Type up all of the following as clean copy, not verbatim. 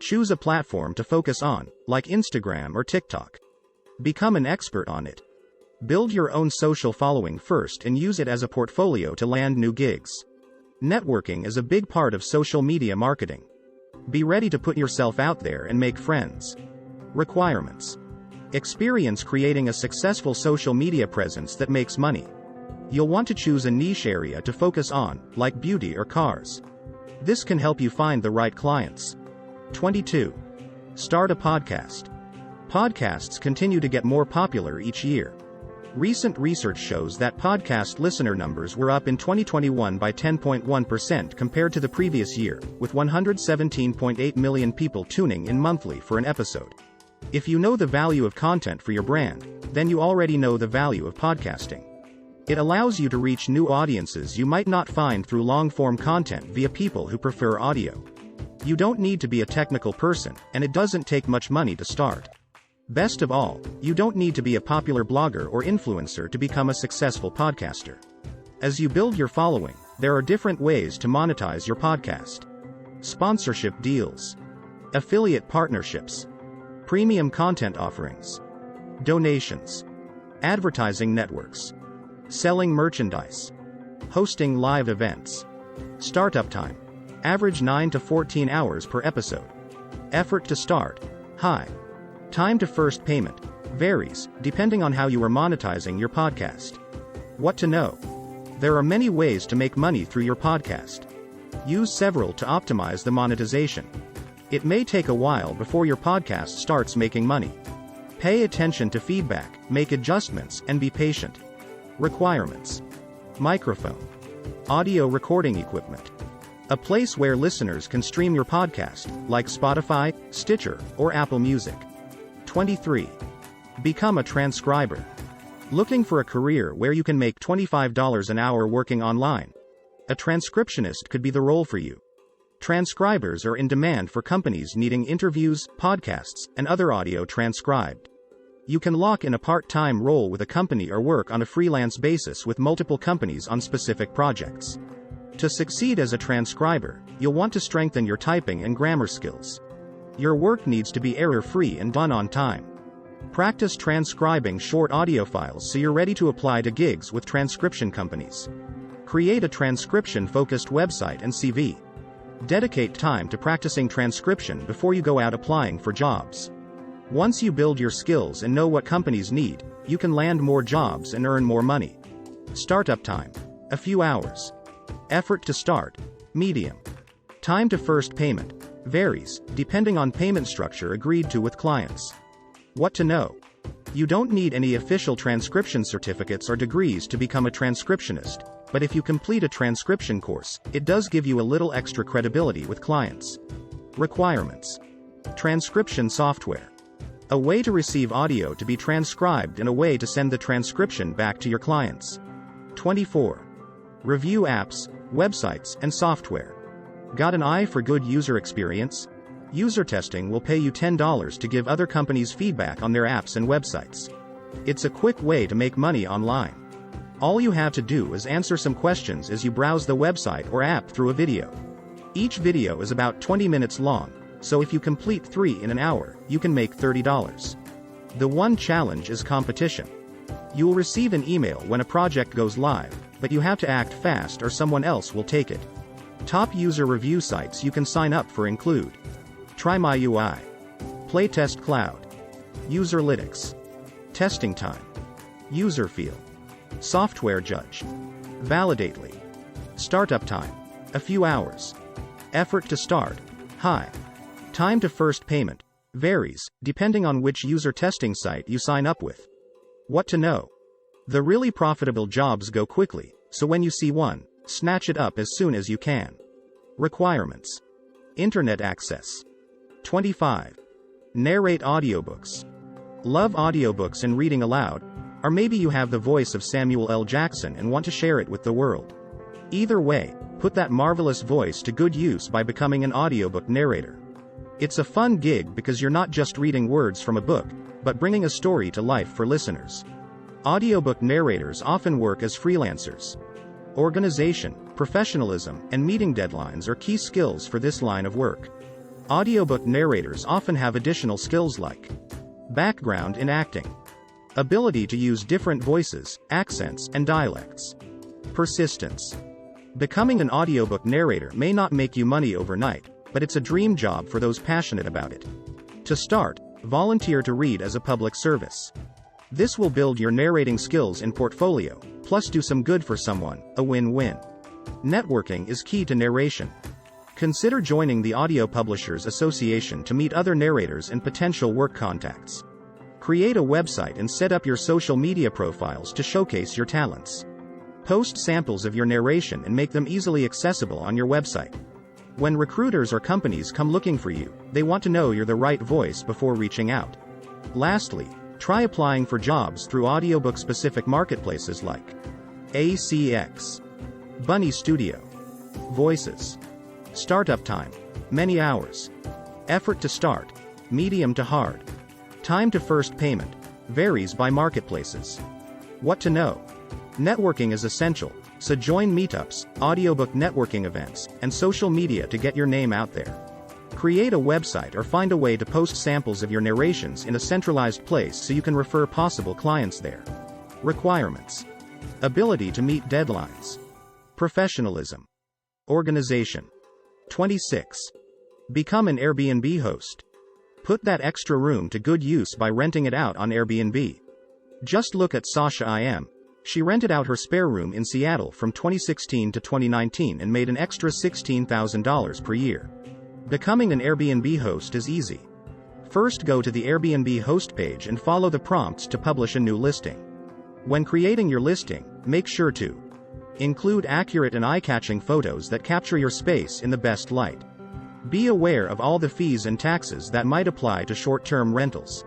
Choose a platform to focus on, like Instagram or TikTok. Become an expert on it. Build your own social following first and use it as a portfolio to land new gigs. Networking is a big part of social media marketing. Be ready to put yourself out there and make friends. Requirements. Experience creating a successful social media presence that makes money. You'll want to choose a niche area to focus on, like beauty or cars. This can help you find the right clients. 22. Start a podcast. Podcasts continue to get more popular each year. Recent research shows that podcast listener numbers were up in 2021 by 10.1% compared to the previous year, with 117.8 million people tuning in monthly for an episode. If you know the value of content for your brand, then you already know the value of podcasting. It allows you to reach new audiences you might not find through long-form content via people who prefer audio. You don't need to be a technical person, and it doesn't take much money to start. Best of all, you don't need to be a popular blogger or influencer to become a successful podcaster. As you build your following, there are different ways to monetize your podcast. Sponsorship deals, affiliate partnerships, premium content offerings, donations, advertising networks, selling merchandise, hosting live events. Startup time. Average 9 to 14 hours per episode. Effort to start. High. Time to first payment. Varies, depending on how you are monetizing your podcast. What to know. There are many ways to make money through your podcast. Use several to optimize the monetization. It may take a while before your podcast starts making money. Pay attention to feedback, make adjustments, and be patient. Requirements. Microphone. Audio recording equipment. A place where listeners can stream your podcast, like Spotify, Stitcher, or Apple Music. 23. Become a transcriber. Looking for a career where you can make $25 an hour working online? A transcriptionist could be the role for you. Transcribers are in demand for companies needing interviews, podcasts, and other audio transcribed. You can lock in a part-time role with a company or work on a freelance basis with multiple companies on specific projects. To succeed as a transcriber, you'll want to strengthen your typing and grammar skills. Your work needs to be error-free and done on time. Practice transcribing short audio files so you're ready to apply to gigs with transcription companies. Create a transcription-focused website and CV. Dedicate time to practicing transcription before you go out applying for jobs. Once you build your skills and know what companies need, you can land more jobs and earn more money. Startup time. A few hours. Effort to start. Medium. Time to first payment. Varies, depending on payment structure agreed to with clients. What to know. You don't need any official transcription certificates or degrees to become a transcriptionist, but if you complete a transcription course, it does give you a little extra credibility with clients. Requirements. Transcription software. A way to receive audio to be transcribed and a way to send the transcription back to your clients. 24. Review apps, websites, and software. Got an eye for good user experience? User testing will pay you $10 to give other companies feedback on their apps and websites. It's a quick way to make money online. All you have to do is answer some questions as you browse the website or app through a video. Each video is about 20 minutes long, so if you complete 3 in an hour, you can make $30. The one challenge is competition. You will receive an email when a project goes live, but you have to act fast or someone else will take it. Top user review sites you can sign up for include TryMyUI, Playtest Cloud, Userlytics, Testing Time, Userfeel, Software Judge, Validately. Startup time. A few hours. Effort to start. High. Time to first payment. Varies, depending on which user testing site you sign up with. What to know. The really profitable jobs go quickly, so when you see one, snatch it up as soon as you can. Requirements. Internet access. 25. Narrate audiobooks. Love audiobooks and reading aloud, or maybe you have the voice of Samuel L. Jackson and want to share it with the world. Either way, put that marvelous voice to good use by becoming an audiobook narrator. It's a fun gig because you're not just reading words from a book, but bringing a story to life for listeners. Audiobook narrators often work as freelancers. Organization, professionalism, and meeting deadlines are key skills for this line of work. Audiobook narrators often have additional skills like background in acting, ability to use different voices, accents, and dialects, persistence. Becoming an audiobook narrator may not make you money overnight, but it's a dream job for those passionate about it. To start, volunteer to read as a public service. This will build your narrating skills and portfolio, plus do some good for someone, a win-win. Networking is key to narration. Consider joining the Audio Publishers Association to meet other narrators and potential work contacts. Create a website and set up your social media profiles to showcase your talents. Post samples of your narration and make them easily accessible on your website. When recruiters or companies come looking for you, they want to know you're the right voice before reaching out. Lastly, try applying for jobs through audiobook-specific marketplaces like ACX, Bunny Studio, Voices. Startup time: many hours. Effort to start: medium to hard. Time to first payment varies by marketplaces. What to know: networking is essential, so join meetups, audiobook networking events, and social media to get your name out there. Create a website or find a way to post samples of your narrations in a centralized place so you can refer possible clients there. Requirements: ability to meet deadlines, professionalism, organization. 26. Become an Airbnb host. Put that extra room to good use by renting it out on Airbnb. Just look at Sasha Im. She rented out her spare room in Seattle from 2016 to 2019 and made an extra $16,000 per year. Becoming an Airbnb host is easy. First, go to the Airbnb host page and follow the prompts to publish a new listing. When creating your listing, make sure to include accurate and eye-catching photos that capture your space in the best light. Be aware of all the fees and taxes that might apply to short-term rentals.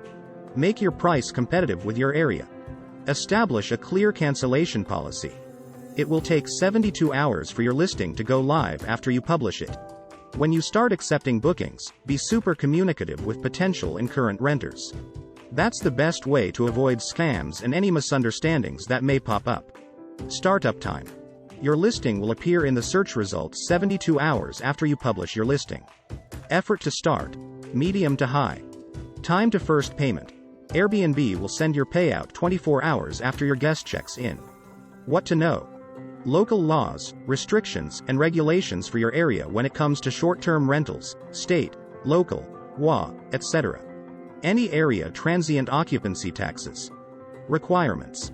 Make your price competitive with your area. Establish a clear cancellation policy. It will take 72 hours for your listing to go live after you publish it. When you start accepting bookings, be super communicative with potential and current renters. That's the best way to avoid scams and any misunderstandings that may pop up. Startup time. Your listing will appear in the search results 72 hours after you publish your listing. Effort to start: medium to high. Time to first payment. Airbnb will send your payout 24 hours after your guest checks in. What to know: local laws, restrictions, and regulations for your area when it comes to short-term rentals, state, local, WA, etc. Any area transient occupancy taxes. Requirements: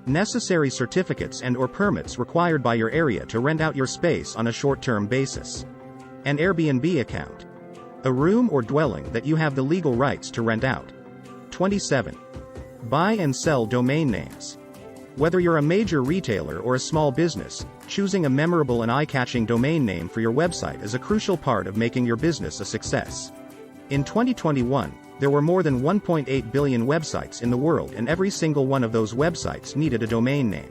necessary certificates and/or permits required by your area to rent out your space on a short-term basis. An Airbnb account: a room or dwelling that you have the legal rights to rent out. 27. Buy and sell domain names. Whether you're a major retailer or a small business, choosing a memorable and eye-catching domain name for your website is a crucial part of making your business a success. In 2021, there were more than 1.8 billion websites in the world, and every single one of those websites needed a domain name.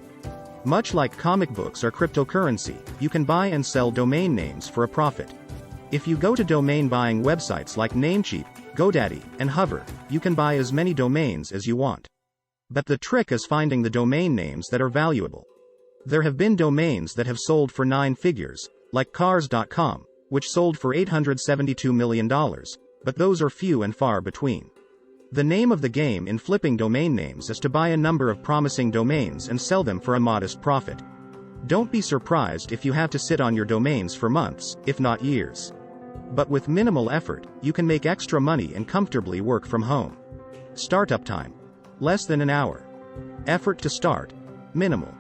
Much like comic books or cryptocurrency, you can buy and sell domain names for a profit. If you go to domain buying websites like Namecheap, GoDaddy, and Hover, you can buy as many domains as you want. But the trick is finding the domain names that are valuable. There have been domains that have sold for 9 figures, like cars.com, which sold for $872 million, but those are few and far between. The name of the game in flipping domain names is to buy a number of promising domains and sell them for a modest profit. Don't be surprised if you have to sit on your domains for months, if not years. But with minimal effort, you can make extra money and comfortably work from home. Startup time: less than an hour. Effort to start: minimal.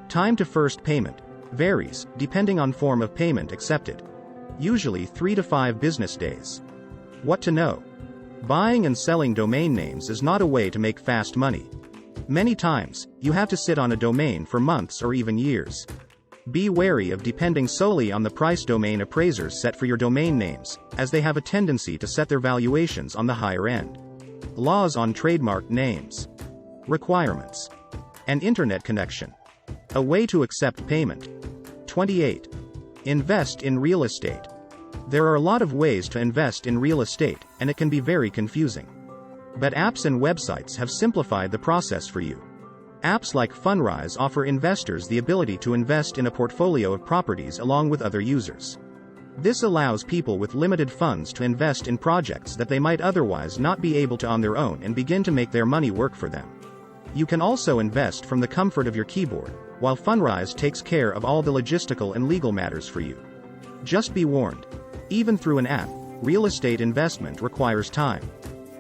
Time to first payment varies, depending on form of payment accepted. Usually 3 to 5 business days. What to know: buying and selling domain names is not a way to make fast money. Many times, you have to sit on a domain for months or even years. Be wary of depending solely on the price domain appraisers set for your domain names, as they have a tendency to set their valuations on the higher end. Laws on trademark names. Requirements: an internet connection. A way to accept payment. 28. Invest in real estate. There are a lot of ways to invest in real estate, and it can be very confusing. But apps and websites have simplified the process for you. Apps like Fundrise offer investors the ability to invest in a portfolio of properties along with other users. This allows people with limited funds to invest in projects that they might otherwise not be able to on their own and begin to make their money work for them. You can also invest from the comfort of your keyboard, while Funrise takes care of all the logistical and legal matters for you. Just be warned. Even through an app, real estate investment requires time.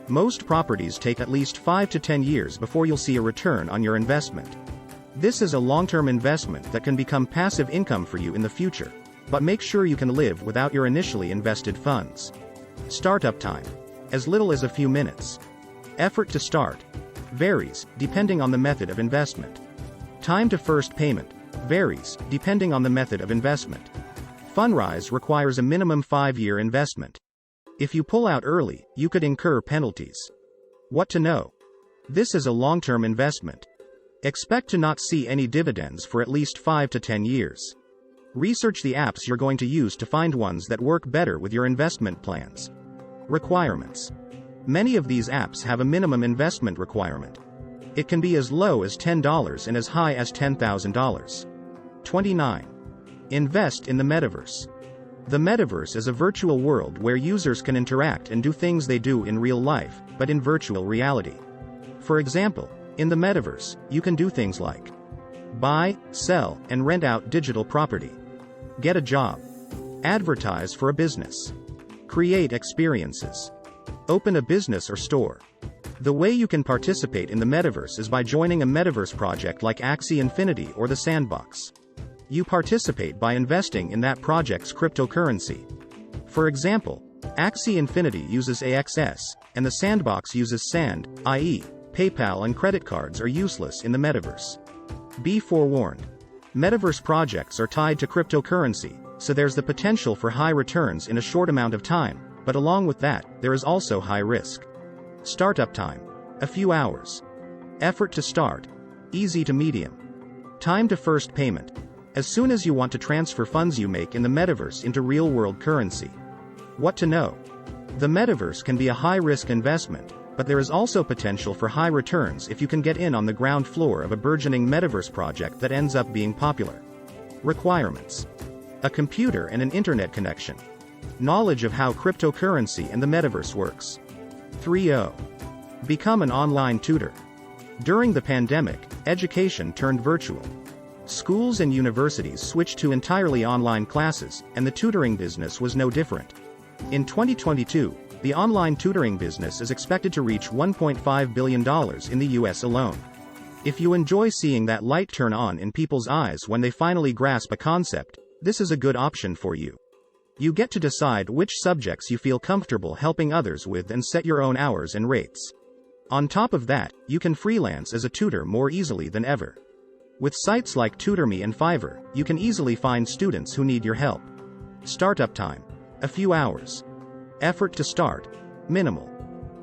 Most properties take at least 5 to 10 years before you'll see a return on your investment. This is a long-term investment that can become passive income for you in the future, but make sure you can live without your initially invested funds. Startup time. As little as a few minutes. Effort to start. Varies, depending on the method of investment. Time to first payment. Varies, depending on the method of investment. Funrise requires a minimum 5-year investment. If you pull out early, you could incur penalties. What to know? This is a long-term investment. Expect to not see any dividends for at least 5 to 10 years. Research the apps you're going to use to find ones that work better with your investment plans. Requirements. Many of these apps have a minimum investment requirement. It can be as low as $10 and as high as $10,000. 29. Invest in the Metaverse. The Metaverse is a virtual world where users can interact and do things they do in real life, but in virtual reality. For example, in the Metaverse, you can do things like buy, sell, and rent out digital property, get a job, advertise for a business, create experiences, open a business or store. The way you can participate in the Metaverse is by joining a Metaverse project like Axie Infinity or the Sandbox. You participate by investing in that project's cryptocurrency. For example, Axie Infinity uses AXS, and the Sandbox uses SAND, i.e., PayPal and credit cards are useless in the Metaverse. Be forewarned. Metaverse projects are tied to cryptocurrency, so there's the potential for high returns in a short amount of time, but along with that, there is also high risk. Startup time. A few hours. Effort to start. Easy to medium. Time to first payment. As soon as you want to transfer funds you make in the Metaverse into real-world currency. What to know? The Metaverse can be a high-risk investment, but there is also potential for high returns if you can get in on the ground floor of a burgeoning Metaverse project that ends up being popular. Requirements. A computer and an internet connection. Knowledge of how cryptocurrency and the Metaverse works. 3.0. Become an online tutor. During the pandemic, education turned virtual. Schools and universities switched to entirely online classes, and the tutoring business was no different. In 2022, the online tutoring business is expected to reach $1.5 billion in the US alone. If you enjoy seeing that light turn on in people's eyes when they finally grasp a concept, this is a good option for you. You get to decide which subjects you feel comfortable helping others with and set your own hours and rates. On top of that, you can freelance as a tutor more easily than ever. With sites like TutorMe and Fiverr, you can easily find students who need your help. Startup time. A few hours. Effort to start. Minimal.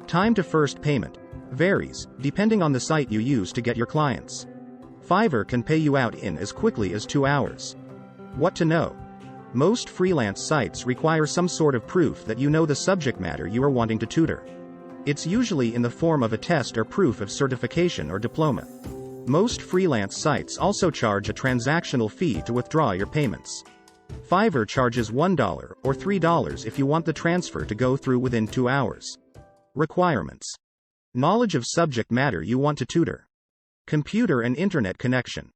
Time to first payment. Varies, depending on the site you use to get your clients. Fiverr can pay you out in as quickly as 2 hours. What to know? Most freelance sites require some sort of proof that you know the subject matter you are wanting to tutor. It's usually in the form of a test or proof of certification or diploma. Most freelance sites also charge a transactional fee to withdraw your payments. Fiverr charges $1 or $3 if you want the transfer to go through within 2 hours. Requirements. Knowledge of subject matter you want to tutor. Computer and internet connection.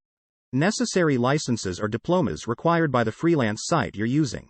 Necessary licenses or diplomas required by the freelance site you're using.